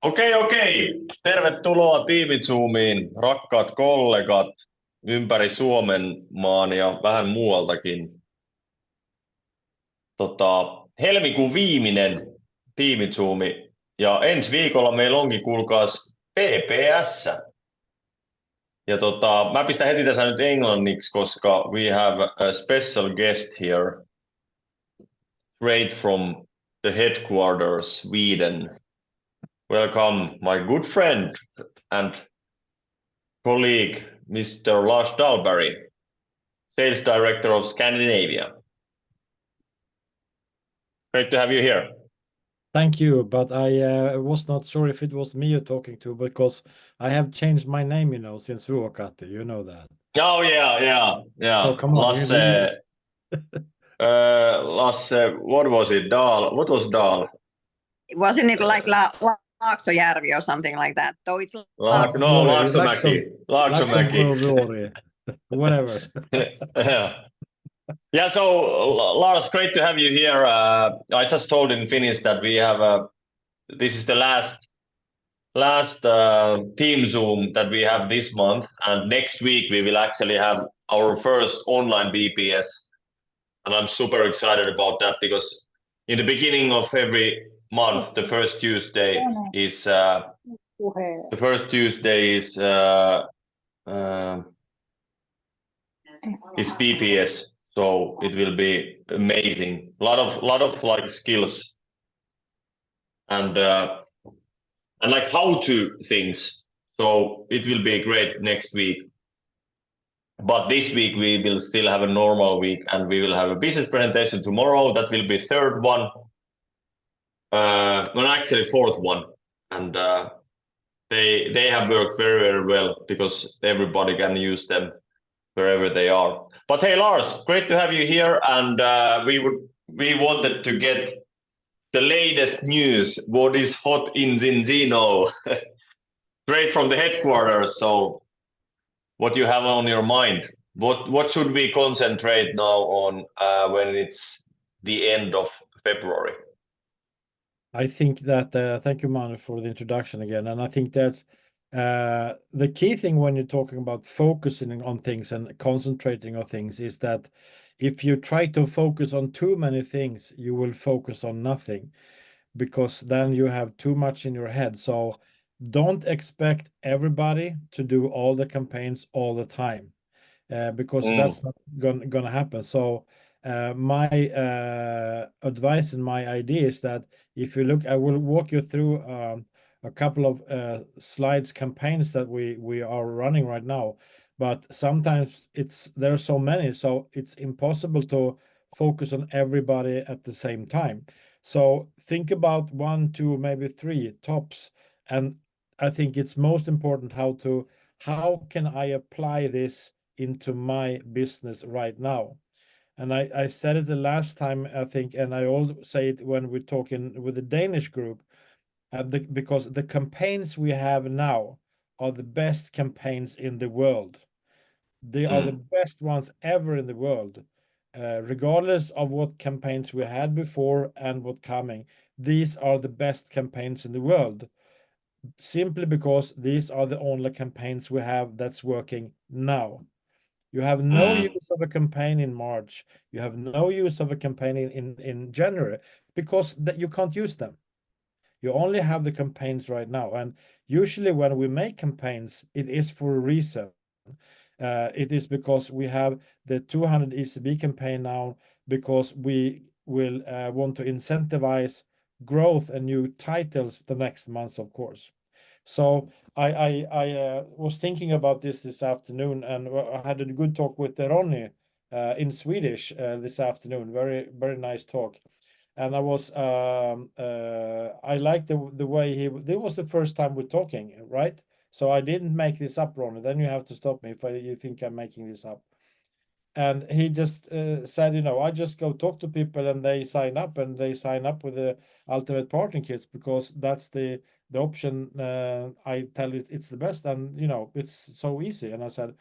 Okei. Tervetuloa tiimi-zoomiin, rakkaat kollegat ympäri Suomen maan ja vähän muualtakin. Helmikuun viimeinen tiimi-zoomi ja ensi viikolla meillä onkin, kuulkaas, PPS. Ja mä pistän heti tässä nyt englanniksi, koska we have a special guest here straight from the headquarters, Sweden. Welcome, my good friend and colleague, Mr. Lars Dahlberg, Sales Director of Scandinavia. Great to have you here. Thank you, but I was not sure if it was me you're talking to, because I have changed my name, since Ruokati, you know that. Oh, yeah. Oh, come on. Lasse, what was it? What was Dahl? Wasn't it like Laaksojärvi or something like that? Though it's Laaksomäki. Whatever. Yeah, so Lars, great to have you here. I just told in Finnish that we have this is the last team Zoom that we have this month, and next week we will actually have our first online BPS, and I'm super excited about that because in the beginning of every month, the first Tuesday is BPS. So it will be amazing. A lot of like skills and like how-to things. So it will be great next week. But this week we will still have a normal week, and we will have a business presentation tomorrow. That will be third one. Actually fourth one. And they have worked very, very well because everybody can use them wherever they are. But hey, Lars, great to have you here, and we wanted to get the latest news. What is hot in Zinzino, straight from the headquarters. So, what you have on your mind? What should we concentrate now on when it's the end of February? I think that thank you, Manu, for the introduction again, and I think that's the key thing when you're talking about focusing on things and concentrating on things is that if you try to focus on too many things, you will focus on nothing, because then you have too much in your head. So don't expect everybody to do all the campaigns all the time, because that's not gonna happen. So my advice and my idea is that if you look, I will walk you through a couple of slides campaigns that we are running right now, but sometimes there are so many, so it's impossible to focus on everybody at the same time. So think about 1, 2, maybe 3 tops, and I think it's most important how can I apply this into my business right now. And I said it the last time, I think, and I also say it when we're talking with the Danish group, because the campaigns we have now are the best campaigns in the world. They are the best ones ever in the world, regardless of what campaigns we had before and what coming. These are the best campaigns in the world, simply because these are the only campaigns we have that's working now. You have no use of a campaign in March. You have no use of a campaign in January, because that you can't use them. You only have the campaigns right now. And usually when we make campaigns, it is for a reason. It is because we have the 200 ECB campaign now, because we will want to incentivize growth and new titles the next months, of course. So I was thinking about this afternoon, and I had a good talk with Ronny in Swedish this afternoon. Very, very nice talk. And I was I liked the way this was the first time we're talking, right? So I didn't make this up, Ronny. Then you have to stop me if you think I'm making this up. And he just said, I just go talk to people and they sign up, and they sign up with the Ultimate Partner Kits because that's the option. I tell it it's the best, and it's so easy. And I said,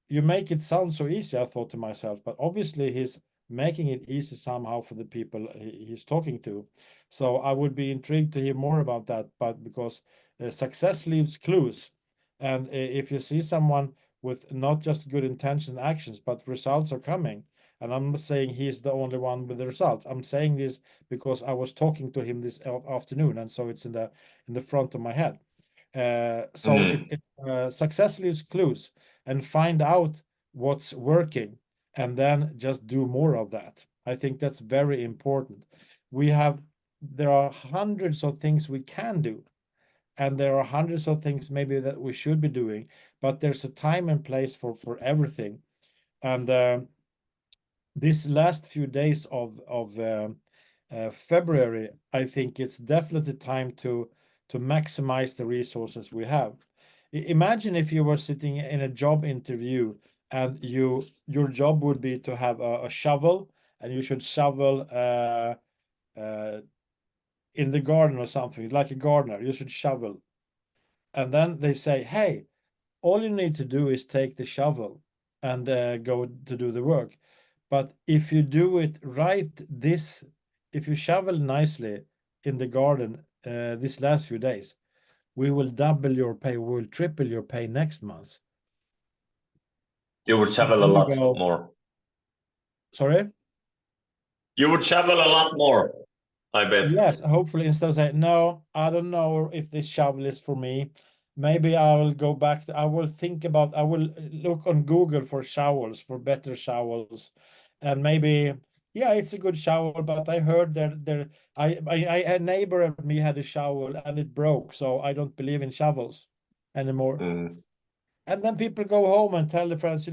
you make it sound so easy, I thought to myself, but obviously he's making it easy somehow for the people he's talking to. So I would be intrigued to hear more about that, but because success leaves clues. And if you see someone with not just good intention and actions, but results are coming, and I'm not saying he's the only one with the results. I'm saying this because I was talking to him this afternoon, and so it's in the front of my head. So if success leaves clues, and find out what's working, and then just do more of that. I think that's very important. There are hundreds of things we can do, and there are hundreds of things maybe that we should be doing, but there's a time and place for everything. And this last few days of February, I think it's definitely time to maximize the resources we have. Imagine if you were sitting in a job interview, and your job would be to have a shovel, and you should shovel in the garden or something, like a gardener. You should shovel, and then they say, hey, all you need to do is take the shovel and go to do the work. But if you do it right, if you shovel nicely in the garden this last few days, we will double your pay, we will triple your pay next month. You would shovel a then you lot go- more. Sorry? You would shovel a lot more, I bet. Yes, hopefully, instead of saying, no, I don't know if this shovel is for me, maybe I will go back I will look on Google for shovels, for better shovels. And maybe, yeah, it's a good shovel, but I heard a neighbor of me had a shovel and it broke, so I don't believe in shovels anymore. And then people go home and tell their friends,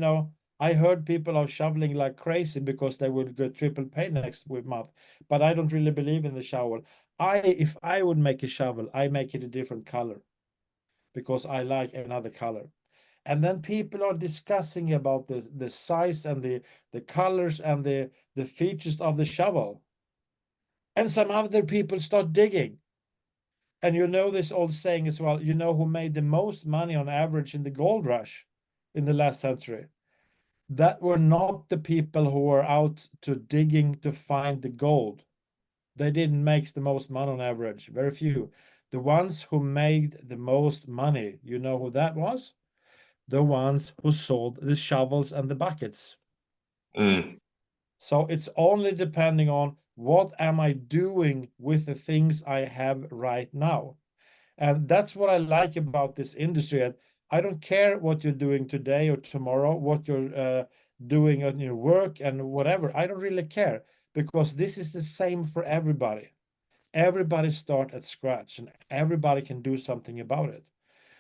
I heard people are shoveling like crazy because they will get triple pay next month, but I don't really believe in the shovel. If I would make a shovel, I make it a different color because I like another color. And then people are discussing about the size and the colors and the features of the shovel. And some other people start digging. And this old saying as well, who made the most money on average in the gold rush in the last century? That were not the people who were out to digging to find the gold. They didn't make the most money on average, very few. The ones who made the most money, you know who that was? The ones who sold the shovels and the buckets. So it's only depending on what am I doing with the things I have right now. And that's what I like about this industry. I don't care what you're doing today or tomorrow, what you're doing on your work and whatever. I don't really care, because this is the same for everybody. Everybody start at scratch, and everybody can do something about it.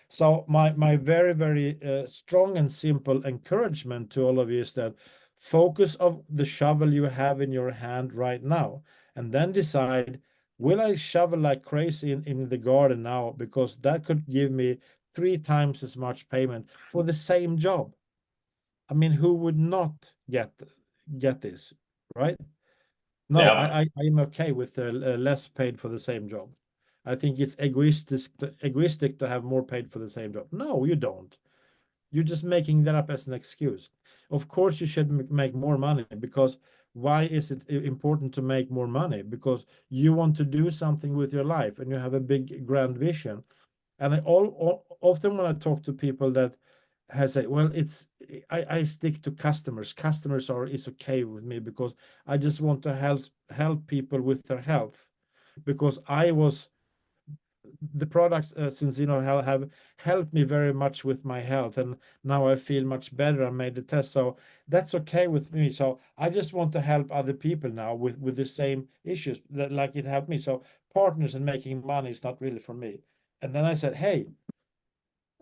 So my very, very strong and simple encouragement to all of you is that focus of the shovel you have in your hand right now, and then decide, will I shovel like crazy in the garden now, because that could give me 3 times as much payment for the same job. I mean, who would not get this, right? No, Yeah. I'm okay with less paid for the same job. I think it's egoistic to have more paid for the same job. No, you don't. You're just making that up as an excuse. Of course, you should make more money, because why is it important to make more money? Because you want to do something with your life and you have a big grand vision. And often when I talk to people that has a, well, I stick to customers. Customers is okay with me, because I just want to help people with their health, because the products Zinzino have helped me very much with my health, and now I feel much better. I made the test, so that's okay with me. So I just want to help other people now with the same issues that like it helped me. So partners and making money is not really for me. And then I said, hey,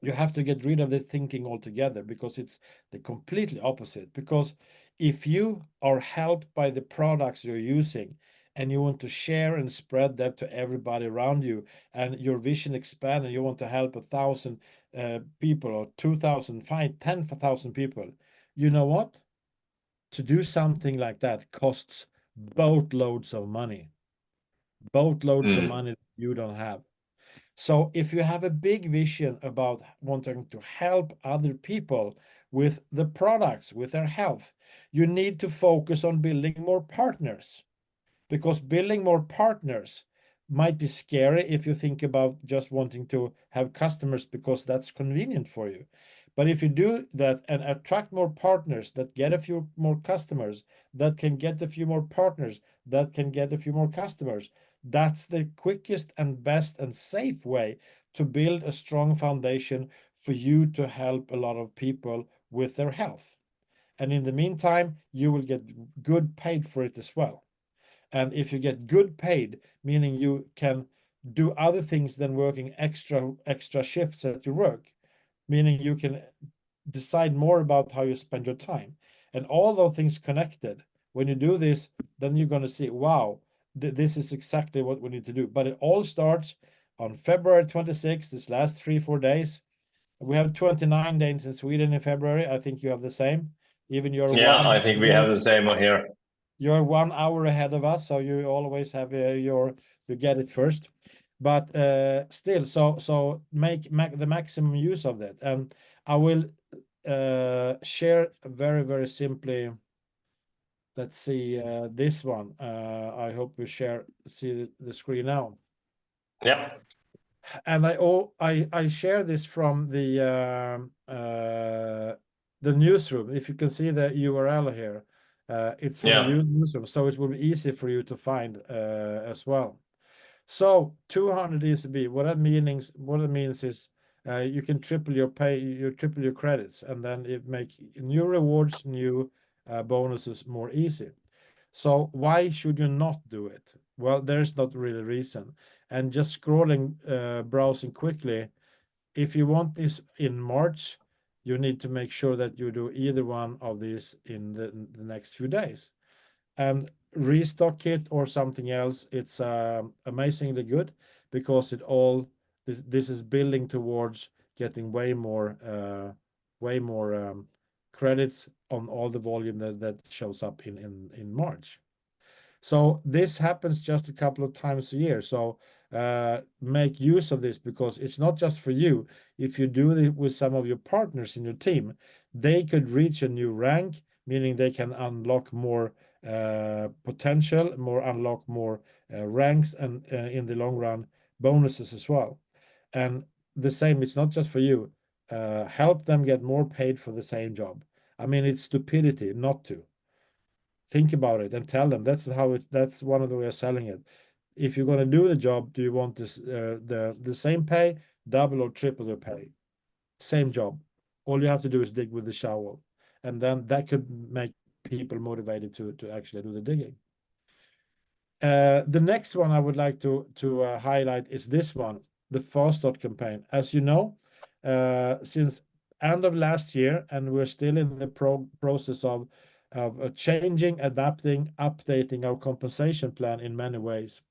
you have to get rid of the thinking altogether, because it's the completely opposite. Because if you are helped by the products you're using, and you want to share and spread that to everybody around you, and your vision expand, and you want to help 1,000 people, or 2,000, 10,000 people, you know what? To do something like that costs boatloads of money. Boatloads of money you don't have. So if you have a big vision about wanting to help other people with the products, with their health. You need to focus on building more partners, because building more partners might be scary if you think about just wanting to have customers because that's convenient for you. But if you do that and attract more partners that get a few more customers, that can get a few more partners, that can get a few more customers, that's the quickest and best and safe way to build a strong foundation for you to help a lot of people with their health. And in the meantime, you will get good paid for it as well. And if you get good paid, meaning you can do other things than working extra shifts at your work, meaning you can decide more about how you spend your time, and all those things connected. When you do this, then you're going to see, wow, this is exactly what we need to do. But it all starts on February 26th, this last 3-4 days. We have 29 days in Sweden in February. I think you have the same. Even you're I think we have the same one here. You're 1 hour ahead of us, so you always have you get it first. But still, so make the maximum use of that. And I will share very, very simply. Let's see this one. I hope we see the screen now. Yeah. And I share this from the newsroom. If you can see the URL here, it's from the newsroom, so it will be easy for you to find as well. So 200 ECB. What it means is you can triple your pay, you triple your credits, and then it make new rewards, new bonuses more easy. So why should you not do it? Well, there's not really a reason. And just scrolling, browsing quickly, if you want this in March, you need to make sure that you do either one of these in the next few days. And restock it or something else, it's amazingly good, because this is building towards getting way more credits on all the volume that shows up in March. So this happens just a couple of times a year. So make use of this, because it's not just for you. If you do it with some of your partners in your team, they could reach a new rank, meaning they can unlock more potential, unlock more ranks, and in the long run, bonuses as well. And the same, it's not just for you. Help them get more paid for the same job. I mean, it's stupidity not to. Think about it and tell them that's one of the way of selling it. If you're going to do the job, do you want this the same pay, double or triple the pay? Same job. All you have to do is dig with the shovel, and then that could make people motivated to actually do the digging. The next one I would like to highlight is this one, the Fast Start campaign. As you know, since end of last year, and we're still in the process of changing, adapting, updating our compensation plan in many ways.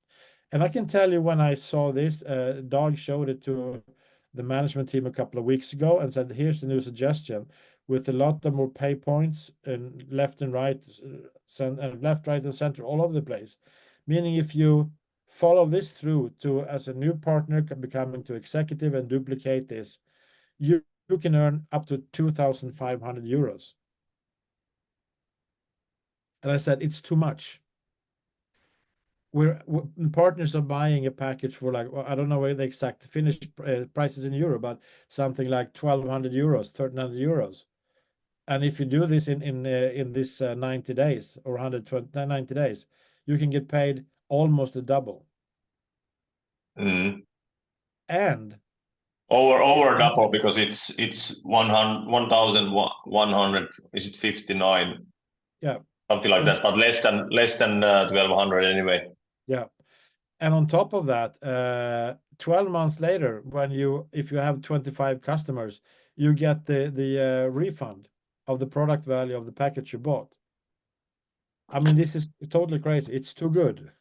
And I can tell you, when I saw this, Dag showed it to the management team a couple of weeks ago and said, here's the new suggestion, with a lot of more pay points and left, right, and center, all over the place. Meaning, if you follow this through to as a new partner becoming to executive and duplicate this, you can earn up to 2,500 euros. And I said, it's too much. Partners are buying a package for, like, well, I don't know where the exact finished prices in euro, but something like 1,200 euros, 1,300 euros. And if you do this in this 90 days or 190 days, you can get paid almost a double. Mm. And over double, because it's 1,100. Is it 59? Yeah, something like that, but less than 1,200 anyway. Yeah, and on top of that, 12 months later, if you have 25 customers, you get the refund of the product value of the package you bought. I mean, this is totally crazy. It's too good.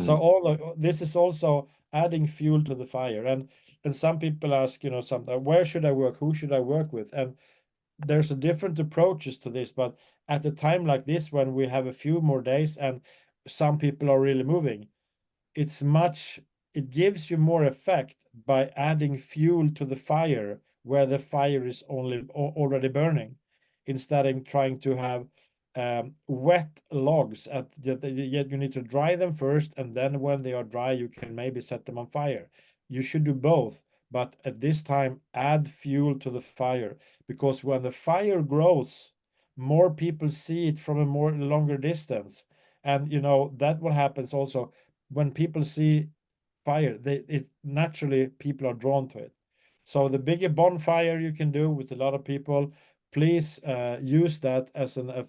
So this is also adding fuel to the fire. And some people ask, where should I work? Who should I work with? And there's a different approaches to this, but at a time like this, when we have a few more days and some people are really moving, it gives you more effect by adding fuel to the fire where the fire is already burning, instead of trying to have wet logs yet you need to dry them first, and then when they are dry you can maybe set them on fire. You should do both, but at this time add fuel to the fire, because when the fire grows, more people see it from a more longer distance. And that what happens also when people see fire, it naturally people are drawn to it. So the bigger bonfire you can do with a lot of people, please use that as a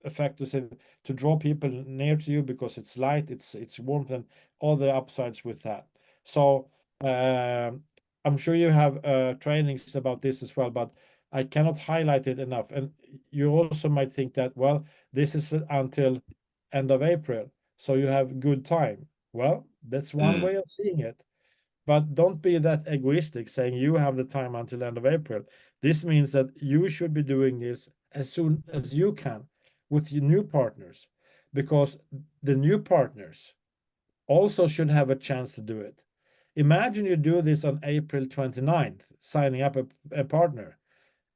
effect to draw people near to you, because it's light, it's warmth, and all the upsides with that. So I'm sure you have trainings about this as well, but I cannot highlight it enough. And you also might think that, well, this is until end of April, so you have good time. Well, that's one way of seeing it. But don't be that egoistic saying you have the time until end of April. This means that you should be doing this as soon as you can with your new partners, because the new partners also should have a chance to do it. Imagine you do this on April 29th, signing up a partner,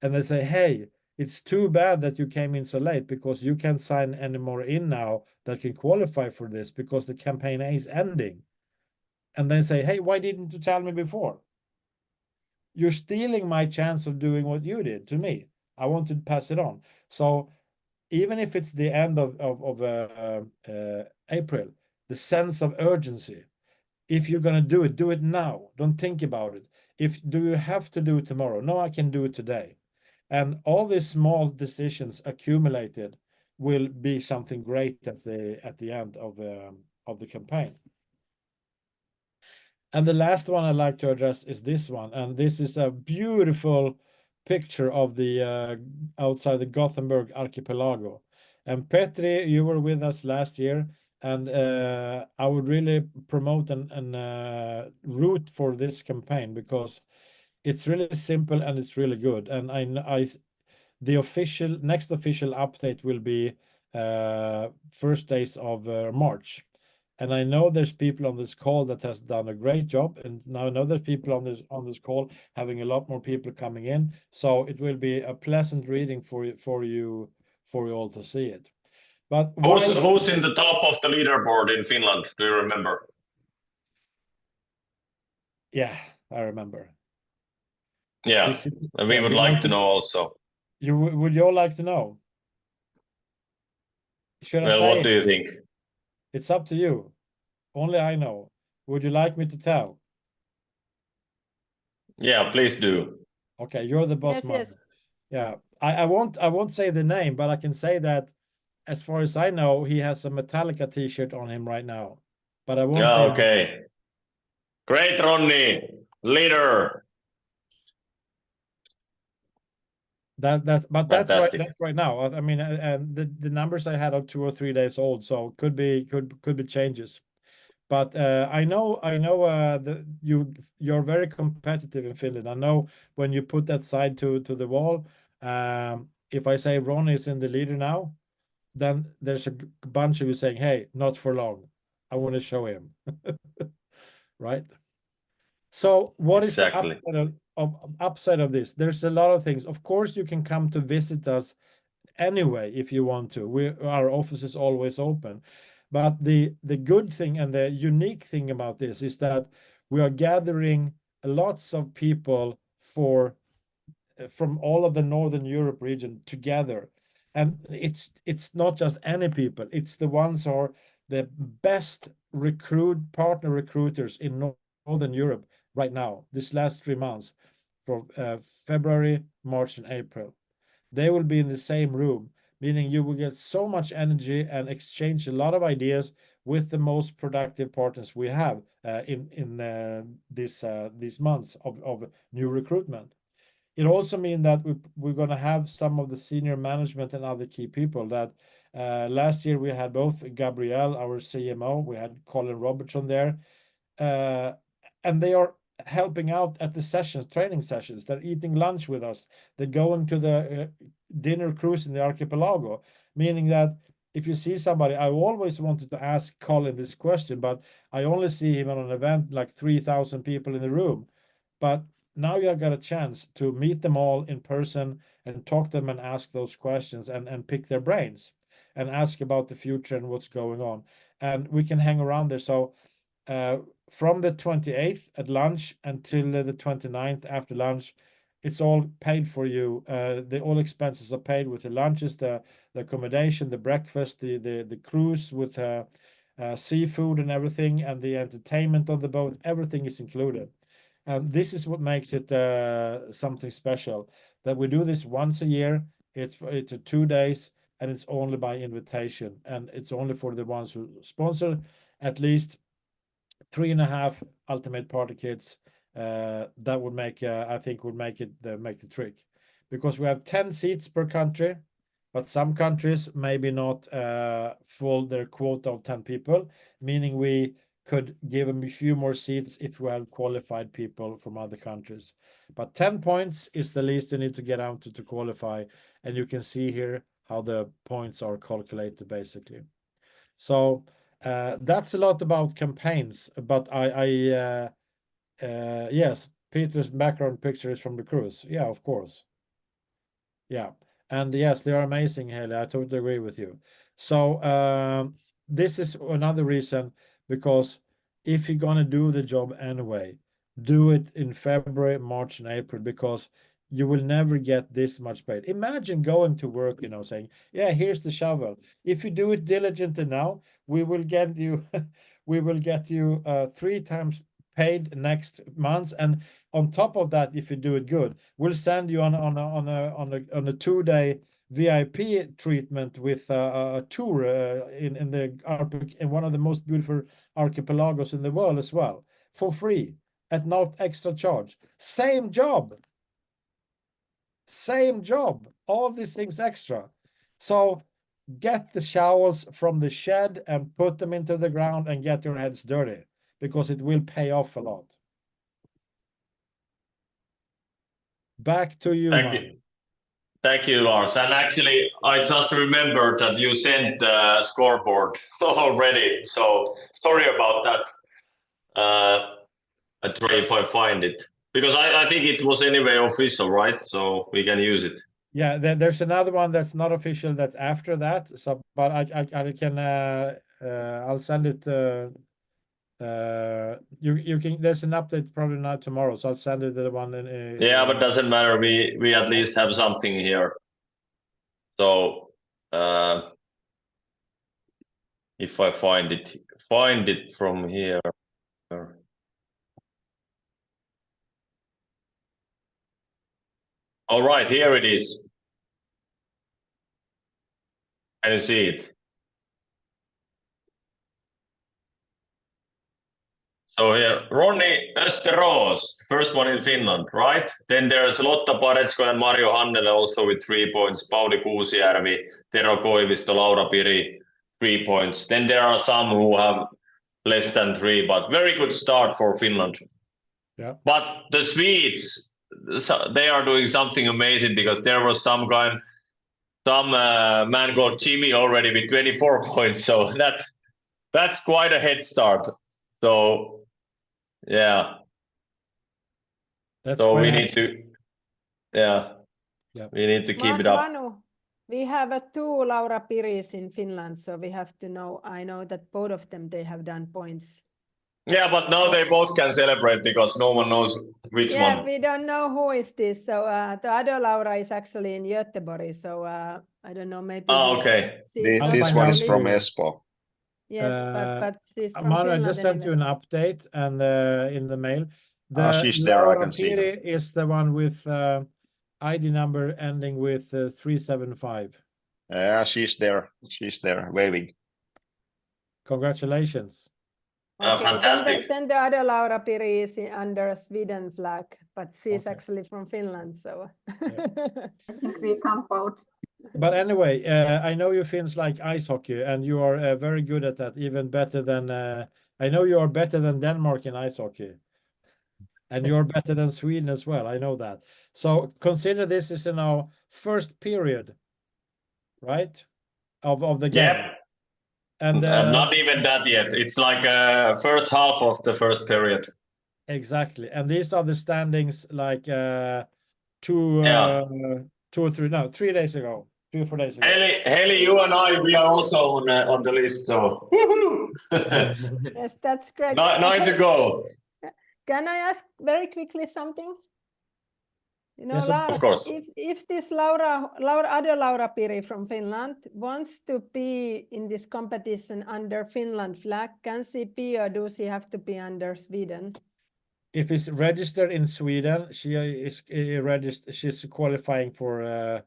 and they say, hey, it's too bad that you came in so late, because you can't sign any more in now that can qualify for this because the campaign is ending. And then say, hey, why didn't you tell me before? You're stealing my chance of doing what you did to me. I want to pass it on. So even if it's the end of April, the sense of urgency, if you're going to do it now. Don't think about it. Do you have to do it tomorrow? No, I can do it today. And all these small decisions accumulated will be something great at the end of the campaign. And the last one I'd like to address is this one. And this is a beautiful picture of the outside the Gothenburg archipelago. And Petri, you were with us last year, and I would really promote and root for this campaign, because it's really simple and it's really good. And the next official update will be first days of March. And I know there's people on this call that has done a great job, and now I know there's people on this call having a lot more people coming in. So it will be a pleasant reading for you all to see it. But who's in the top of the leaderboard in Finland? Do you remember? Yeah, I remember. Yeah, and we would like to know also. Would you all like to know? Should I say what do you think? It's up to you. Only I know. Would you like me to tell? Yeah, please do. Okay, you're the boss, man. Yes. Yeah, I won't say the name, but I can say that as far as I know, he has a Metallica t-shirt on him right now. But I won't say. Okay. Great, Ronnie, leader. That's Fantastic. That's right now. I mean, and the numbers I had are 2 or 3 days old, so could be changes. But I know you're very competitive in Finland. I know when you put that side to the wall. If I say Ron is in the leader now, then there's a bunch of you saying, "Hey, not for long. I want to show him." Right? So what is the upside of this? There's a lot of things. Of course, you can come to visit us anyway if you want to. Our office is always open. But the good thing and the unique thing about this is that we are gathering lots of people from all of the Northern Europe region together. And it's not just any people, it's the ones who are the best partner recruiters in Northern Europe right now, this last 3 months, from February, March, and April. They will be in the same room, meaning you will get so much energy and exchange a lot of ideas with the most productive partners we have in these months of new recruitment. It also means that we're going to have some of the senior management and other key people that last year we had both Gabrielle, our CMO, we had Colin Robertson there, and they are helping out at the training sessions. They're eating lunch with us. They're going to the dinner cruise in the archipelago, meaning that if you see somebody, I always wanted to ask Colin this question, but I only see him on an event like 3,000 people in the room. But now you have got a chance to meet them all in person and talk to them and ask those questions and pick their brains and ask about the future and what's going on. And we can hang around there. So from the 28th at lunch until the 29th after lunch, it's all paid for you. All expenses are paid with the lunches, the accommodation, the breakfast, the cruise with seafood and everything, and the entertainment on the boat. Everything is included. And this is what makes it something special, that we do this once a year. It's 2 days, and it's only by invitation, and it's only for the ones who sponsor at least 3.5 Ultimate Party Kits. That would make, I think, would make the trick, because we have 10 seats per country, but some countries maybe not full their quota of 10 people, meaning we could give them a few more seats if we have qualified people from other countries. But 10 points is the least you need to get out to qualify, and you can see here how the points are calculated basically. So that's a lot about campaigns, but yes, Peter's background picture is from the cruise. Yeah, of course. Yeah, and yes, they are amazing, Haley. I totally agree with you. So this is another reason, because if you're gonna do the job anyway, do it in February, March, and April, because you will never get this much paid. Imagine going to work, saying, yeah, here's the shovel. If you do it diligently now, we will get you we will get you 3 times paid next month, and on top of that, if you do it good, we'll send you on a 2-day VIP treatment with a tour in one of the most beautiful archipelagos in the world as well, for free, at no extra charge. Same job, all these things extra. So get the shovels from the shed and put them into the ground and get your heads dirty, because it will pay off a lot. Back to you, Thank Manu. you. Thank you, Lars. And actually, I just remembered that you sent the scoreboard already. So sorry about that. I try if I find it, because I think it was anyway official, right? So we can use it. Yeah, there's another one that's not official that's after that. So, but I can I'll send it. You can. There's an update probably not tomorrow, so I'll send it the one in. Yeah, but doesn't matter. We at least have something here. So if I find it from here. All right, here it is. Can you see it? So here, Ronnie Österås, first one in Finland, right? Then there's Lotta Paretsko and Mario Hannele also with 3 points. Pauli Kuusijärvi, Tero Koivisto, Laura Piri, 3 points. Then there are some who have less than 3, but very good start for Finland. Yeah. But the Swedes, they are doing something amazing, because there was some man called Jimmy already with 24 points. So that's quite a head start. So yeah. That's so quite we a- need to, yeah. Yeah. We need to keep it up. Manu, we have 2 Laura Piris in Finland, so we have to know. I know that both of them, they have done points. Yeah, but now they both can celebrate, because no one knows which Yeah, one. we don't know who is this. So the other Laura is actually in Göteborg. So I don't know, maybe. Okay. she's not This find one out is for from you. Espoo. Yes, but she's from Manu, I Finland just sent you anyway. an update and in the mail. She's there, I Laura can see her. Piri is the one with ID number ending with 375. Yeah, she's there. She's there, waving. Congratulations. Okay, Fantastic. then the other Laura Piri is under Sweden flag, but she's Okay. actually from Finland. So I think we come both. But anyway, I know you Finns like ice hockey, and you are very good at that, even better than I know you are better than Denmark in ice hockey. And you're better than Sweden as well. I know that. So consider this is in our first period, right? Of the game. Yeah. And Not even that yet. It's like first half of the first period. Exactly. And these are the standings like 2 Yeah. 2 or 3, no, 3 days ago, 3 or 4 days ago. Haley, you and I, we are also on the list. So woohoo! Yes, that's great. Nine to Okay, go. can I ask very quickly something? You know, Yes, Lars, of course. if this other Laura Piri from Finland wants to be in this competition under Finland flag, can she be or does she have to be under Sweden? If it's registered in Sweden, she is registered. She's qualifying for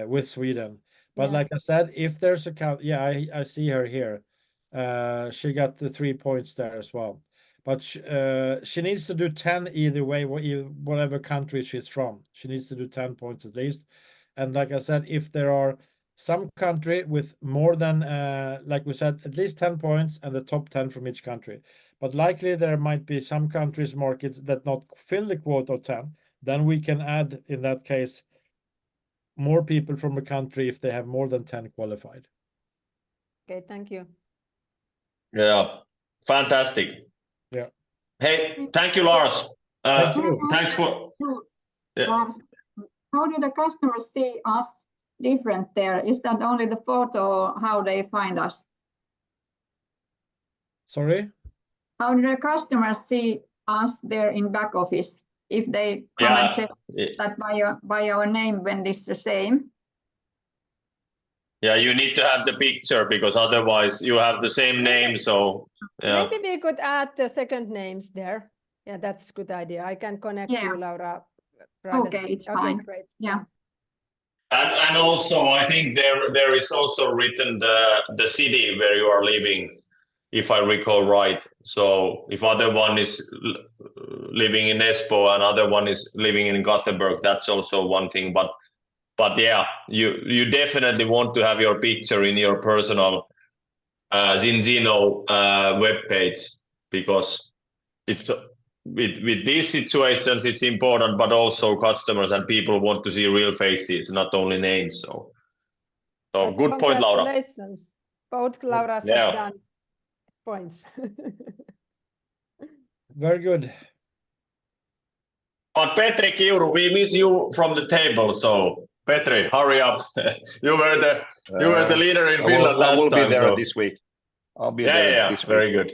with Sweden. But Yeah. like I said, if there's a count, yeah, I see her here. She got the 3 points there as well. But she needs to do 10 either way, whatever country she's from. She needs to do 10 points at least. And like I said, if there are some country with more than, like we said, at least 10 points and the top 10 from each country. But likely there might be some countries, markets that not fill the quota of 10. Then we can add, in that case, more people from a country if they have more than 10 qualified. Okay, thank you. Yeah, fantastic. Yeah. Hey, thank you, Lars. Thank you. Thanks for. Yeah. Lars, how do the customers see us different there? Is that only the photo or how they find us? Sorry? How do the customers see us there in back office? If they come and check that by our name when it's the same? Yeah, you need to have the picture because otherwise you have the same name. So yeah. Maybe we could add the second names there. Yeah, that's a good idea. I can connect Yeah. you, Laura. Okay, it's fine. Great. Yeah. And also, I think there is also written the city where you are living, if I recall right. So if other one is living in Espoo and other one is living in Gothenburg, that's also one thing. But yeah, you definitely want to have your picture in your personal Zinzino webpage because it's with these situations it's important, but also customers and people want to see real faces, not only names. So But good point, Laura. congratulations. Both Lauras Yeah. has done points. Very good. But Petri Kiuru, we miss you from the table. So Petri, hurry up. you were the leader in Finland last time. I will be there so. this week. I'll be Yeah, there this week. very good.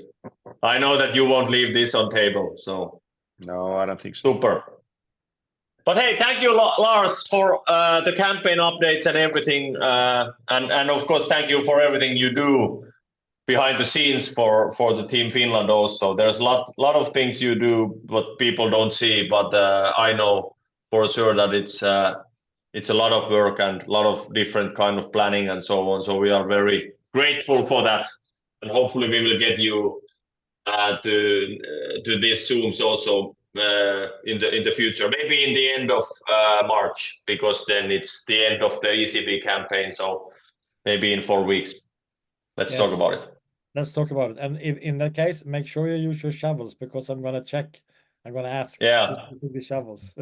I know that you won't leave this on table. So No, I don't think so. super. But hey, thank you, Lars, for the campaign updates and everything, and of course, thank you for everything you do behind the scenes for the Team Finland. Also, there's a lot of things you do what people don't see, but I know for sure that it's a lot of work and a lot of different kind of planning and so on. So we are very grateful for that, and hopefully we will get you to these Zooms also. In the future, maybe in the end of March, because then it's the end of the ECB campaign. So maybe in 4 weeks. Let's talk about it. Let's talk about it. And if in that case, make sure you use your shovels because I'm gonna check. I'm gonna ask. Yeah. The shovels.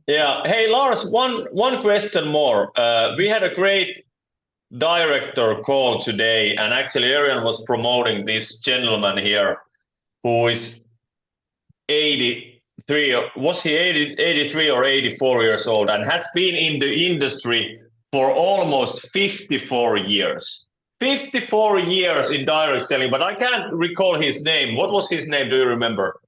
Yeah. Hey, Lars. One question more. We had a great director call today, and actually, Arian was promoting this gentleman here, who is 83. Was he 83 or 84 years old, and has been in the industry for almost 54 years. 54 years in direct selling, but I can't recall his name. What was his name? Do you remember?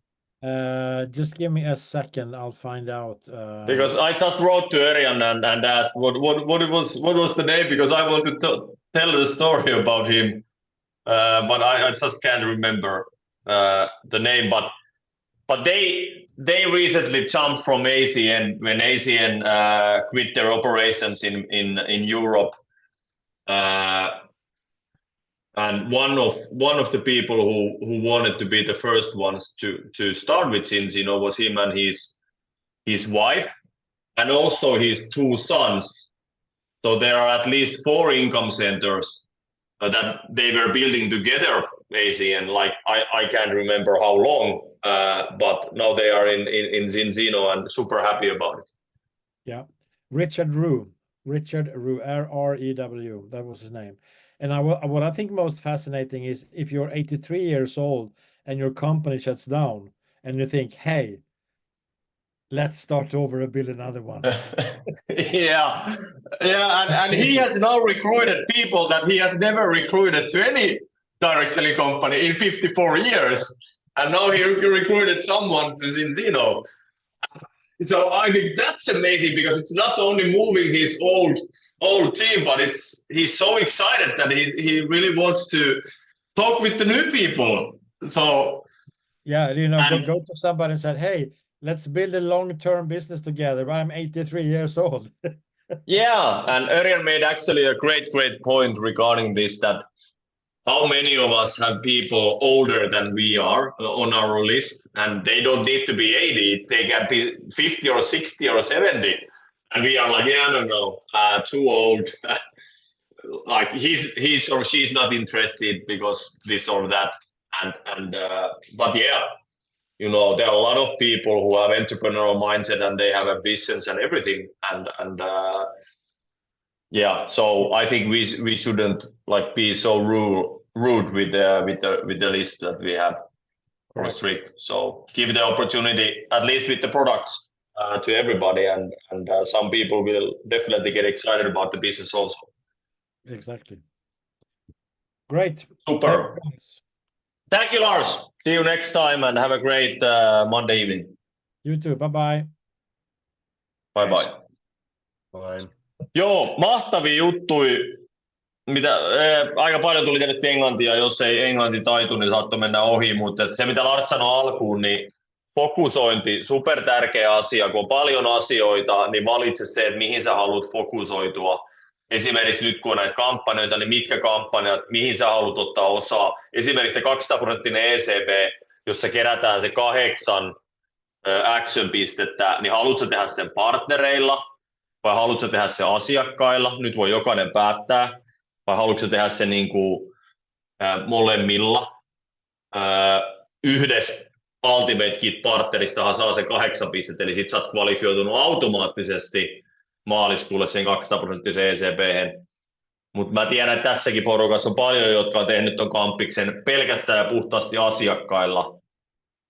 Just give me a second. I'll find out. Because I just wrote to Arian and asked what was the name, because I want to tell the story about him, but I just can't remember the name. But they recently jumped from ACN when ACN quit their operations in Europe, and one of the people who wanted to be the first ones to start with Zinzino was him and his wife, and also his 2 sons. So there are at least 4 income centers that they were building together, ACN. Like I can't remember how long. But now they are in Zinzino and super happy about it. Yeah, Richard Rew, R-R-E-W, that was his name. And what I think most fascinating is if you're 83 years old and your company shuts down and you think, hey, let's start over and build another one. Yeah, and he has now recruited people that he has never recruited to any direct selling company in 54 years, and now he recruited someone to Zinzino. So I think that's amazing because it's not only moving his old team, but he's so excited that he really wants to talk with the new people. So yeah, go to somebody and say, hey, let's build a long-term business together. I'm 83 years old. Yeah, and Örjan made actually a great point regarding this, that how many of us have people older than we are on our list, and they don't need to be 80, they can be 50 or 60 or 70. And we are like, yeah, no, too old. Like he's or she's not interested because this or that. But yeah, there are a lot of people who have entrepreneurial mindset and they have ambitions and everything. Yeah, so I think we shouldn't like be so rude with the list that we have, or strict. So give the opportunity, at least with the products, to everybody, and some people will definitely get excited about the business also. Exactly. Great. Super. Thank you, Lars. See you next time, and have a great Monday evening. You too. Bye-bye. Bye-bye. Bye. Joo, mahtavia juttuja, mitä aika paljon tuli tietysti englantia, jos ei englanti taitu, niin saattoi mennä ohi, mutta se mitä Lars sanoi alkuun, niin fokusointi, super tärkeä asia, kun on paljon asioita, niin valitse se, että mihin sä haluat fokusoitua. Esimerkiksi nyt kun on näitä kampanjoita, niin mitkä kampanjat, mihin sä haluat ottaa osaa. Esimerkiksi 200% ECB, jossa kerätään se 8 action-pistettä, niin haluatko tehdä sen partnereilla, vai haluatko tehdä se asiakkailla? Nyt voi jokainen päättää. Vai haluatko tehdä se niin kuin, molemmilla? Yhdessä Ultimate Kit-partneristahan saa se 8 pistettä, eli sit sä oot kvalifioitunut automaattisesti maaliskuulle sen 200% ECB:hen. Mutta mä tiedän, että tässäkin porukassa on paljon, jotka on tehnyt ton kampiksen pelkästään ja puhtaasti asiakkailla.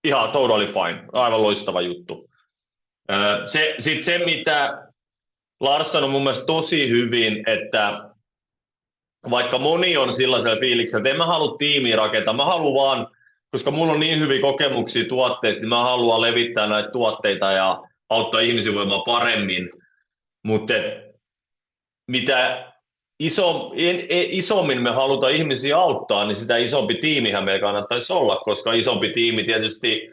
Ihan totally fine, aivan loistava juttu. Sitten se, mitä Lars sanoi mun mielestä tosi hyvin, että vaikka moni on sellaisella fiiliksellä, että en mä halua tiimiä rakentaa, mä haluan vaan, koska mulla on niin hyviä kokemuksia tuotteista, niin mä haluan levittää näitä tuotteita ja auttaa ihmisiä voimaan paremmin. Mutta mitä isommin me halutaan ihmisiä auttaa, niin sitä isompi tiimihän meillä kannattaisi olla, koska isompi tiimi tietysti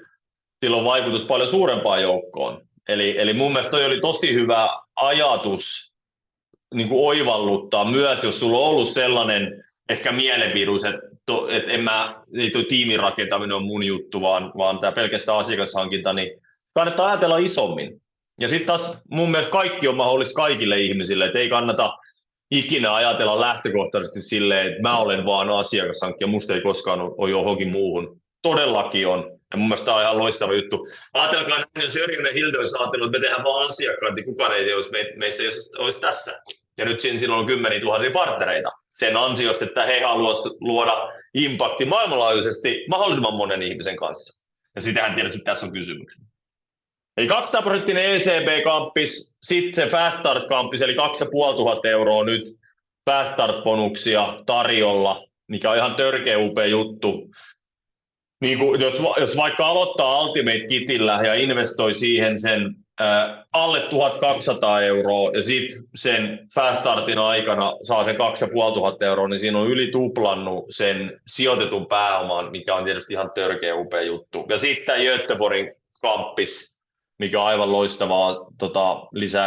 sillä on vaikutus paljon suurempaan joukkoon. Eli mun mielestä toi oli tosi hyvä ajatus niin kuin oivalluttaa myös, jos sulla on ollut sellainen ehkä mielenvirus, että ei tuo tiimin rakentaminen on mun juttu, vaan tämä pelkästään asiakashankinta, niin kannattaa ajatella isommin. Ja sitten taas mun mielestä kaikki on mahdollista kaikille ihmisille, että ei kannata ikinä ajatella lähtökohtaisesti silleen, että mä olen vaan asiakashankkija, musta ei koskaan ole johonkin muuhun. Todellakin on. Ja mun mielestä tämä on ihan loistava juttu. Ajatelkaa, jos Örjan ja Hilde olisi ajatellut, että me tehdään vaan asiakkaat, niin kukaan ei meistä olisi tässä. Ja nyt siinä on 10 000 partnereita sen ansiosta, että he haluaisivat luoda impakti maailmanlaajuisesti mahdollisimman monen ihmisen kanssa. Ja sitähän tietysti tässä on kysymys. Eli 200% ECB-kamppis, sitten se Fast Start-kamppis, eli 2500 € nyt Fast Start-bonuksia tarjolla, mikä on ihan törkeä upea juttu. Niin kuin jos vaikka aloittaa Ultimate Kitillä ja investoi siihen sen alle 1200 € ja sitten sen Fast Startin aikana saa sen 2500 €, niin siinä on yli tuplannut sen sijoitetun pääoman, mikä on tietysti ihan törkeä upea juttu. Ja sitten Göteborgin kamppis, mikä on aivan loistavaa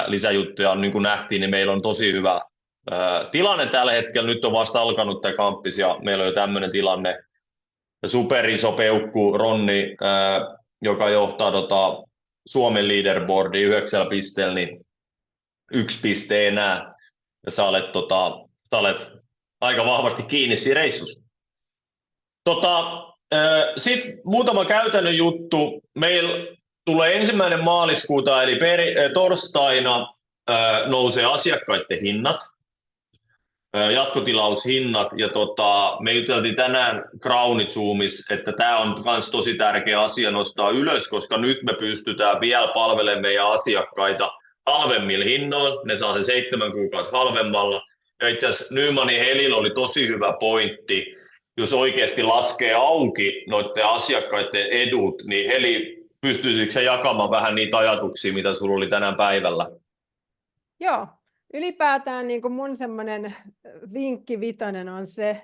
lisäjuttuja. Niin kuin nähtiin, niin meillä on tosi hyvä tilanne tällä hetkellä. Nyt on vasta alkanut tämä kamppis ja meillä on jo tämmöinen tilanne. Superiso peukku Ronni, joka johtaa Suomen leaderboardia 9 pisteellä, niin 1 piste enää. Ja sä olet aika vahvasti kiinni siinä reissussa. Sitten muutama käytännön juttu. Meillä tulee 1. maaliskuuta, eli torstaina nousee asiakkaiden hinnat. jatkotilaushinnat, ja me juteltiin tänään Käynnissä, että tämä on myös tosi tärkeä asia nostaa ylös, koska nyt me pystytään vielä palvelemaan meidän asiakkaita halvemmilla hinnoilla, ne saa sen 7 kuukautta halvemmalla, ja itse asiassa Nymanin Helillä oli tosi hyvä pointti, jos oikeasti laskee auki noiden asiakkaiden edut, niin Heli, pystyisikö sä jakamaan vähän niitä ajatuksia, mitä sulla oli tänään päivällä? Joo. Ylipäätään niin kuin mun semmoinen vinkki vitonen on se,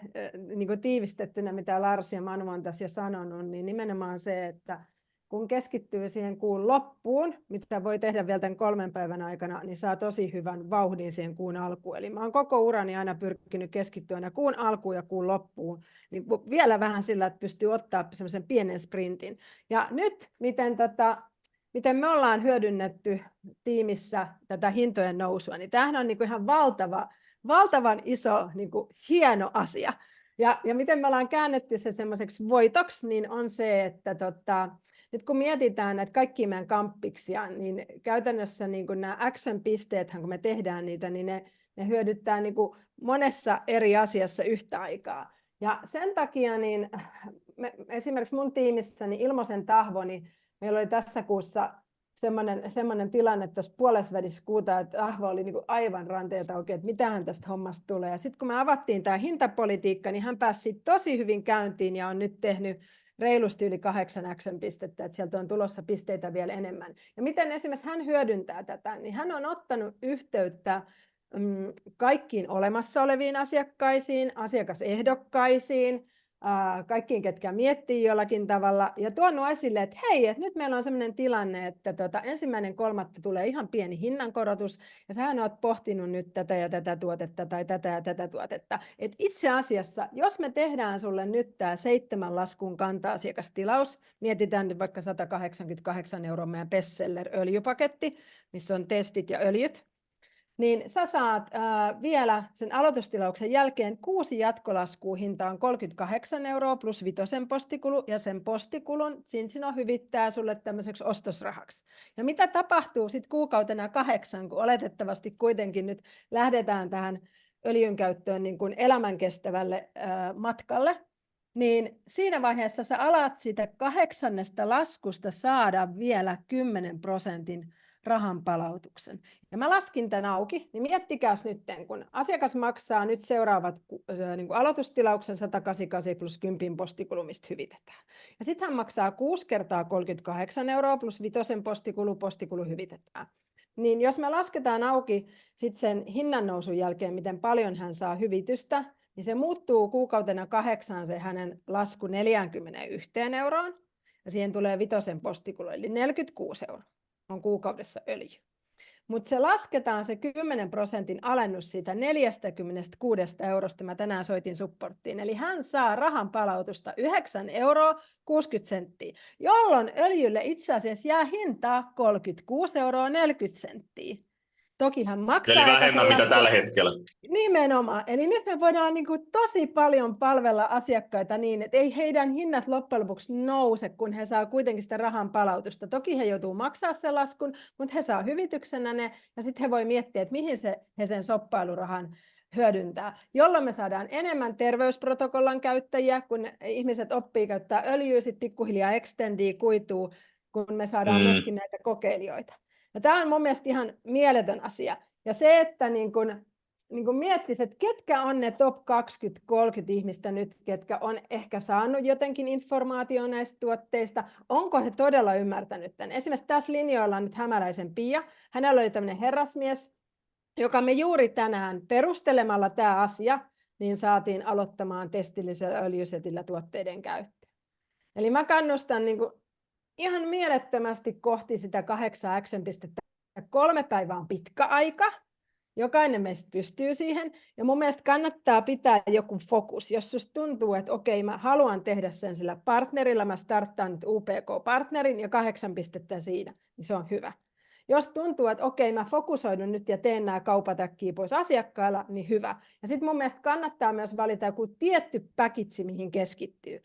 niin kuin tiivistettynä, mitä Lars ja Manu on tässä jo sanonut, niin nimenomaan se, että kun keskittyy siihen kuun loppuun, mitä voi tehdä vielä tämän 3 päivän aikana, niin saa tosi hyvän vauhdin siihen kuun alkuun. Eli mä oon koko urani aina pyrkinyt keskittyä aina kuun alkuun ja kuun loppuun, niin vielä vähän sillä, että pystyy ottaa semmoisen pienen sprintin. Ja nyt, miten me ollaan hyödynnetty tiimissä tätä hintojen nousua, niin tämähän on niin kuin ihan valtavan iso, niin kuin hieno asia. Ja miten me ollaan käännetty se semmoiseksi voitoksi, niin on se, että nyt kun mietitään näitä kaikkia meidän kamppiksia, niin käytännössä niin kuin nämä action-pisteethän, kun me tehdään niitä, niin ne hyödyttää niin kuin monessa eri asiassa yhtä aikaa. Ja sen takia niin esimerkiksi mun tiimissä niin Ilmosen Tahvo, niin meillä oli tässä kuussa semmoinen tilanne tuossa puolesvälissä kuuta, että Tahvo oli niin kuin aivan ranteelta oikein, että mitähän tästä hommasta tulee. Ja sitten kun me avattiin tämä hintapolitiikka, niin hän pääsi tosi hyvin käyntiin ja on nyt tehnyt reilusti yli 8 action-pistettä, että sieltä on tulossa pisteitä vielä enemmän. Ja miten esimerkiksi hän hyödyntää tätä, niin hän on ottanut yhteyttä kaikkiin olemassa oleviin asiakkaisiin, asiakasehdokkaisiin, kaikkiin, ketkä miettii jollakin tavalla, ja tuonut esille, että hei, että nyt meillä on sellainen tilanne, että 1.3. tulee ihan pieni hinnankorotus, ja sähän oot pohtinut nyt tätä ja tätä tuotetta, tai tätä ja tätä tuotetta. Et itse asiassa, jos me tehdään sulle nyt tämä 7 laskun kanta-asiakastilaus, mietitään nyt vaikka 188 € meidän bestseller-öljypaketti, missä on testit ja öljyt, niin sä saat vielä sen aloitustilauksen jälkeen 6 jatkolaskua, hinta on 38 € plus 5 postikulu, ja sen postikulun Zinzino hyvittää sulle tämmöiseksi ostosrahaksi. Ja mitä tapahtuu sitten kuukautena 8, kun oletettavasti kuitenkin nyt lähdetään tähän öljyn käyttöön niin kuin elämänkestävälle matkalle, niin siinä vaiheessa sä alat siitä 8. laskusta saada vielä 10% rahan palautuksen. Ja mä laskin tämän auki, niin miettikääs nyt, kun asiakas maksaa nyt seuraavat niin kuin aloitustilauksen 188 plus 10 postikulu, mistä hyvitetään. Ja sitten hän maksaa 6 kertaa 38 € plus 5 postikulu hyvitetään. Niin jos me lasketaan auki sit sen hinnannousun jälkeen, miten paljon hän saa hyvitystä, niin se muuttuu kuukautena 8 se hänen lasku 41 €, ja siihen tulee 5 postikulu, eli 46 € on kuukaudessa öljy. Mutta se lasketaan se 10% alennus siitä 46 €, mä tänään soitin supporttiin, eli hän saa rahan palautusta 9,60 €, jolloin öljylle itse asiassa jää hintaa 36,40 €. Toki hän maksaa... Eli vähemmän mitä tällä hetkellä. Nimenomaan. Eli nyt me voidaan niin kuin tosi paljon palvella asiakkaita niin, että ei heidän hinnat loppujen lopuksi nouse, kun he saa kuitenkin sitä rahan palautusta. Toki he joutuu maksaa sen laskun, mutta he saa hyvityksenä ne, ja sitten he voi miettiä, että mihin he sen shoppailurahan hyödyntää, jolloin me saadaan enemmän terveysprotokollan käyttäjiä, kun ihmiset oppii käyttää öljyä, sitten pikkuhiljaa extendii, kuituu, kun me saadaan myöskin näitä kokeilijoita. Ja tämä on mun mielestä ihan mieletön asia. Ja se, että niin kun miettisi, että ketkä on ne top 20-30 ihmistä nyt, ketkä on ehkä saanut jotenkin informaatiota näistä tuotteista, onko he todella ymmärtänyt tämän? Esimerkiksi tässä linjoilla on nyt Hämäläisen Pia. Hänellä oli tämmöinen herrasmies, joka me juuri tänään perustelemalla tämä asia, niin saatiin aloittamaan testillisellä öljysetillä tuotteiden käyttöä. Eli mä kannustan niin kuin ihan mielettömästi kohti sitä 8 action-pistettä. 3 päivää on pitkä aika. Jokainen meistä pystyy siihen. Ja mun mielestä kannattaa pitää joku fokus. Jos susta tuntuu, että okei, mä haluan tehdä sen sillä partnerilla, mä starttaan nyt UPK-partnerin ja 8 pistettä siinä, niin se on hyvä. Jos tuntuu, että okei, mä fokusoidun nyt ja teen nämä kaupatäkkiä pois asiakkailla, niin hyvä. Ja sitten mun mielestä kannattaa myös valita joku tietty package, mihin keskittyy.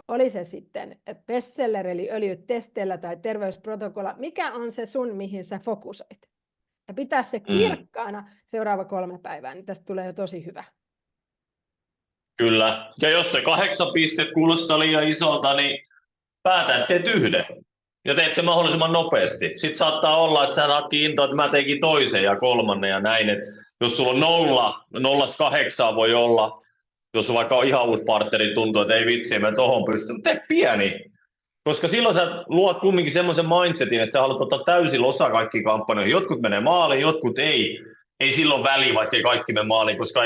Oli se sitten bestseller, eli öljyt testeillä tai terveysprotokolla, mikä on se sun, mihin sä fokusoit? Ja pitää se kirkkaana seuraava 3 päivää, niin tästä tulee jo tosi hyvä. Kyllä. Ja jos te 8 pistet kuulostaa liian isolta, niin päätä, että teet yhden. Ja teet sen mahdollisimman nopeasti. Sitten saattaa olla, että sä saatkin intoa, että mä teinkin toisen ja kolmannen ja näin. Et jos sulla on 0-8 voi olla, jos on vaikka ihan uusi partneri, tuntuu, että ei vitsi, mä tohon pysty, mutta tee pieni. Koska silloin sä luot kumminkin semmoisen mindsetin, että sä haluat ottaa täysin osa kaikkiin kampanjoihin. Jotkut menee maaliin, jotkut ei. Ei silloin väliä, vaikka ei kaikki mene maaliin, koska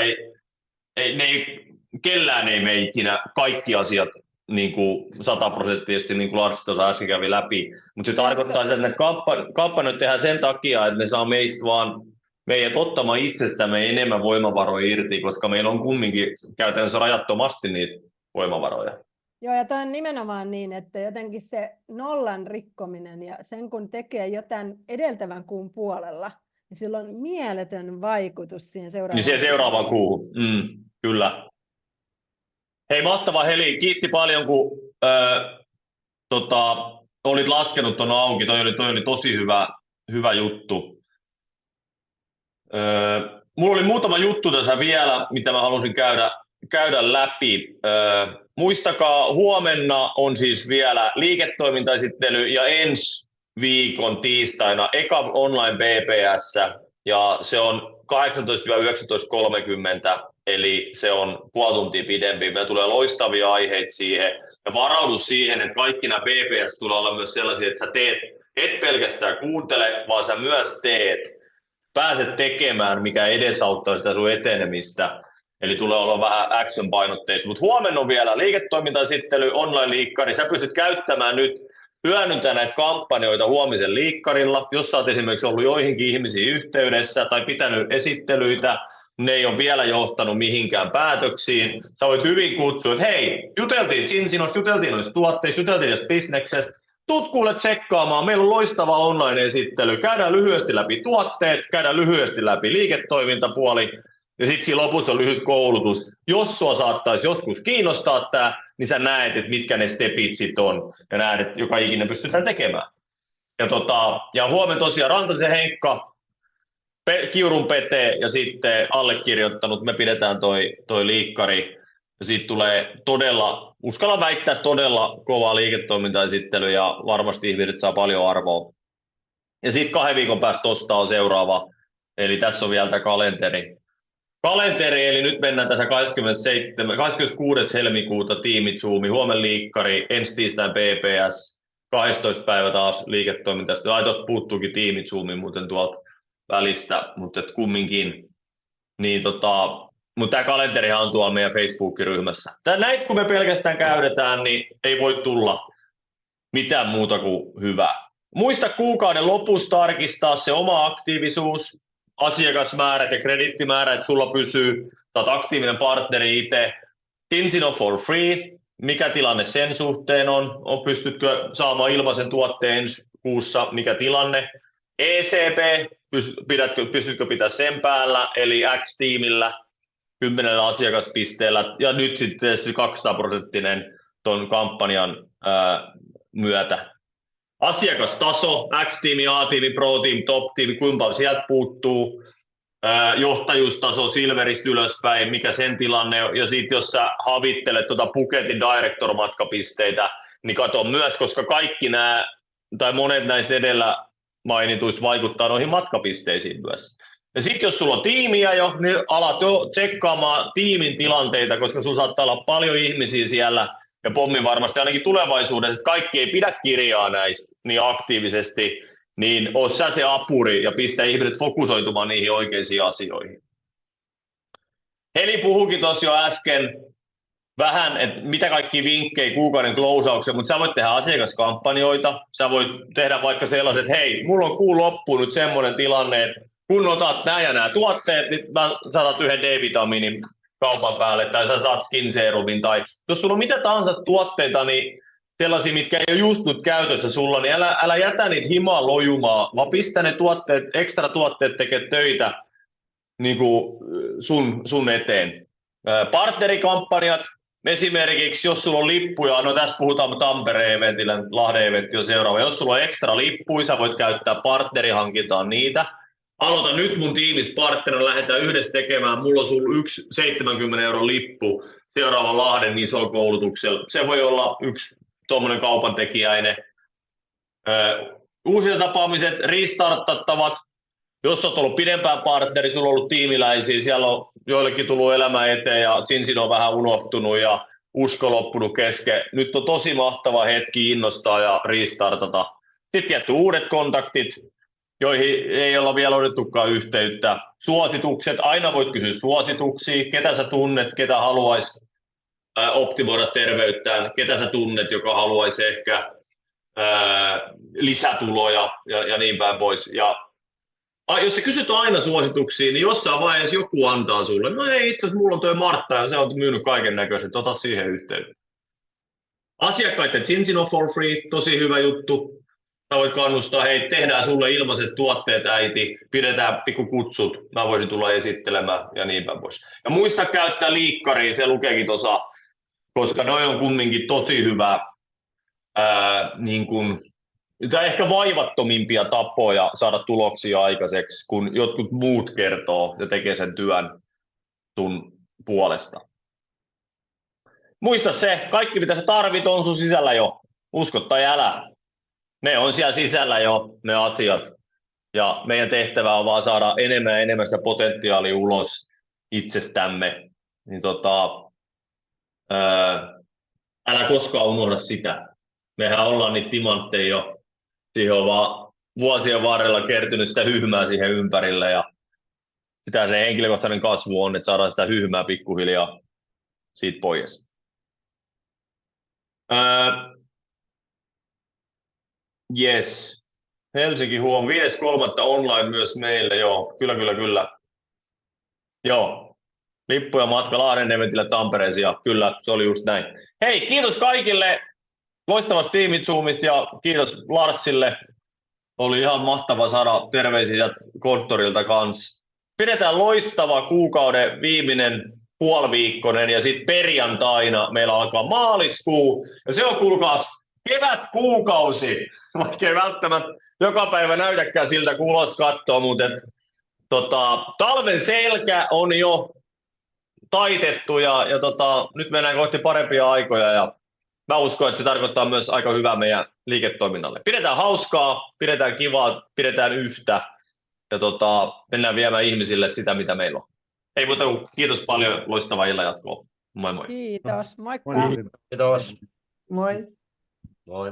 kellään ei mene ikinä kaikki asiat niin kuin 100%, niin kuin Lars tuossa äsken kävi läpi. Mutta se tarkoittaa sitä, että näitä kampanjoita tehdään sen takia, että ne saa meidät ottamaan itsestämme enemmän voimavaroja irti, koska meillä on kumminkin käytännössä rajattomasti niitä voimavaroja. Joo, ja tämä on nimenomaan niin, että jotenkin se nollan rikkominen ja sen kun tekee jotain edeltävän kuun puolella, niin sillä on mieletön vaikutus siihen seuraavaan kuuhun. Kyllä. Hei, mahtava Heli, kiitti paljon, kun olit laskenut tuon auki. Toi oli tosi hyvä juttu. Mulla oli muutama juttu tässä vielä, mitä mä halusin käydä läpi. Muistakaa, huomenna on siis vielä liiketoimintaesittely ja ensi viikon tiistaina eka online BPS ja se on 18-19.30, eli se on puoli tuntia pidempi. Meillä tulee loistavia aiheita siihen ja varaudu siihen, että kaikki nämä BPS tulee olla myös sellaisia, että sä teet, et pelkästään kuuntele, vaan sä myös teet. Pääset tekemään, mikä edesauttaa sitä sun etenemistä. Eli tulee olla vähän action-painotteista. Mutta huomenna on vielä liiketoimintaesittely, online-liikkari. Sä pystyt käyttämään nyt, hyödyntää näitä kampanjoita huomisen liikkarilla. Jos sä oot esimerkiksi ollut joihinkin ihmisiin yhteydessä tai pitänyt esittelyitä, ne ei ole vielä johtanut mihinkään päätöksiin. Sä voit hyvin kutsua, että hei, juteltiin Zinzinosta, juteltiin noista tuotteista, juteltiin tästä bisneksestä. Tuut kuule tsekkaamaan, meillä on loistava online-esittely. Käydään lyhyesti läpi tuotteet, käydään lyhyesti läpi liiketoimintapuoli. Ja sitten siinä lopussa on lyhyt koulutus. Jos sua saattaisi joskus kiinnostaa tämä, niin sä näet, että mitkä ne stepit sit on. Ja näet, että joka ikinä pystytään tekemään. Ja huomenna tosiaan Rantasen Henkka, Kiurun Pete ja sitten allekirjoittanut. Me pidetään toi liikkari. Ja siitä tulee todella, uskalla väittää, todella kova liiketoimintaesittely ja varmasti ihmiset saa paljon arvoa. Ja sitten 2 viikon päästä tosta on seuraava. Eli tässä on vielä tämä kalenteri, eli nyt mennään tässä 26. helmikuuta tiimi-zoom, huomenna liikkari, ensi tiistain PPS, 12 päivä taas liiketoiminta. Tuosta puuttuukin tiimi-zoomi muuten tuolta välistä, mutta kumminkin. Niin mutta tämä kalenterihan on tuolla meidän Facebook-ryhmässä. Näitä kun me pelkästään käydetään, niin ei voi tulla mitään muuta kuin hyvää. Muista kuukauden lopussa tarkistaa se oma aktiivisuus, asiakasmäärät ja kredittimäärät, että sulla pysyy, olet aktiivinen partneri itse. Zinzino for free, mikä tilanne sen suhteen on pystytkö saamaan ilmaisen tuotteen ensi kuussa, mikä tilanne. ECP, pystytkö pitää sen päällä, eli X-tiimillä 10 asiakaspisteellä, ja nyt sitten tietysti 200% tuon kampanjan myötä. Asiakastaso, X-tiimi, A-tiimi, Pro-tiimi, Top-tiimi, kuinka paljon sieltä puuttuu, johtajuustaso silveristä ylöspäin, mikä sen tilanne on, ja sitten jos sä havittelet Puketin Director-matkapisteitä, niin katso myös, koska kaikki nämä, tai monet näistä edellä mainituista vaikuttaa noihin matkapisteisiin myös. Ja sitten jos sulla on tiimiä jo, niin alat jo tsekkaamaan tiimin tilanteita, koska sulla saattaa olla paljon ihmisiä siellä, ja pommin varmasti ainakin tulevaisuudessa, että kaikki ei pidä kirjaa näistä niin aktiivisesti, niin oo sä se apuri ja pistä ihmiset fokusoitumaan niihin oikeisiin asioihin. Heli puhuikin tuossa jo äsken vähän, että mitä kaikki vinkkejä kuukauden closeaukseen, mutta sä voit tehdä asiakaskampanjoita, sä voit tehdä vaikka sellaiset, että hei, mulla on kuun loppuun nyt semmoinen tilanne, että kun otat nämä ja nämä tuotteet, niin mä saatat yhden D-vitamiinin kaupan päälle, tai sä saat skin serumin, tai jos sulla on mitä tahansa tuotteita, niin sellaisia, mitkä ei ole just nyt käytössä sulla, niin älä jätä niitä himaa lojumaan, vaan pistä ne tuotteet, ekstra tuotteet tekee töitä niin kuin sun eteen. Partnerikampanjat, esimerkiksi jos sulla on lippuja, no tässä puhutaan Tampereen-eventillä, Lahden-eventti on seuraava, jos sulla on ekstra lippuja, sä voit käyttää partnerihankintaan niitä. Aloita nyt mun tiimis partnerina, lähdetään yhdessä tekemään, mulla on sulla yksi 70 € lippu. seuraava Lahden iso koulutuksella. Se voi olla yksi tuommoinen kaupantekijäinen. Uusia tapaamiset, restartattavat. Jos olet ollut pidempään partneri, sulla on ollut tiimiläisiä, siellä on joillekin tullut elämä eteen ja Zinzino on vähän unohtunut ja usko loppunut kesken. Nyt on tosi mahtava hetki innostaa ja restartata. Sitten tietty uudet kontaktit, joihin ei olla vielä otettukaan yhteyttä. Suositukset, aina voit kysyä suosituksia, ketä sä tunnet, ketä haluaisi optimoida terveyttään, ketä sä tunnet, joka haluaisi ehkä lisätuloja ja niin päin pois. Ja jos sä kysyt aina suosituksia, niin jossain vaiheessa joku antaa sulle, no ei, itse asiassa mulla on toi Martta ja se on myynyt kaiken näköiset, ota siihen yhteyttä. Asiakkaiden Zinzino for free, tosi hyvä juttu. Mä voin kannustaa, hei, tehdään sulle ilmaiset tuotteet, äiti, pidetään pikkukutsut, mä voisin tulla esittelemään ja niin päin pois. Ja muista käyttää liikkaria, se lukeekin tuossa, koska noi on kumminkin tosi hyvä, niin kun, tai ehkä vaivattomimpia tapoja saada tuloksia aikaiseksi, kun jotkut muut kertoo ja tekee sen työn sun puolesta. Muista se, kaikki mitä sä tarvit on sun sisällä jo, usko tai älä. Ne on siellä sisällä jo, ne asiat. Ja meidän tehtävä on vaan saada enemmän ja enemmän sitä potentiaalia ulos itsestämme. Niin älä koskaan unohda sitä. Mehän ollaan niitä timantteja jo. Siihen on vaan vuosien varrella kertynyt sitä hyhmää siihen ympärille. Ja sitä se henkilökohtainen kasvu on, että saadaan sitä hyhmää pikkuhiljaa siitä pois. Yes. Helsinki huom. 5.3. online myös meille. Joo, kyllä. Joo. Lippu ja matka Lahden eventille Tampereeseen ja kyllä, se oli just näin. Hei, kiitos kaikille loistavasta tiimi-zoomista ja kiitos Larsille. Oli ihan mahtava saada terveisiä konttorilta kanssa. Pidetään loistava kuukauden viimeinen puoliviikkoinen ja sitten perjantaina meillä alkaa maaliskuu ja se on kuulkaas kevätkuukausi, vaikka ei välttämättä joka päivä näytäkään siltä, kun ulos katsoo, mutta talven selkä on jo taitettu ja nyt mennään kohti parempia aikoja ja mä uskon, että se tarkoittaa myös aika hyvää meidän liiketoiminnalle. Pidetään hauskaa, pidetään kivaa, pidetään yhtä ja mennään viemään ihmisille sitä, mitä meillä on. Ei muuta kuin kiitos paljon, loistavaa illan jatkoa. Moi moi. Kiitos, moikka. Kiitos. Moi. Moi.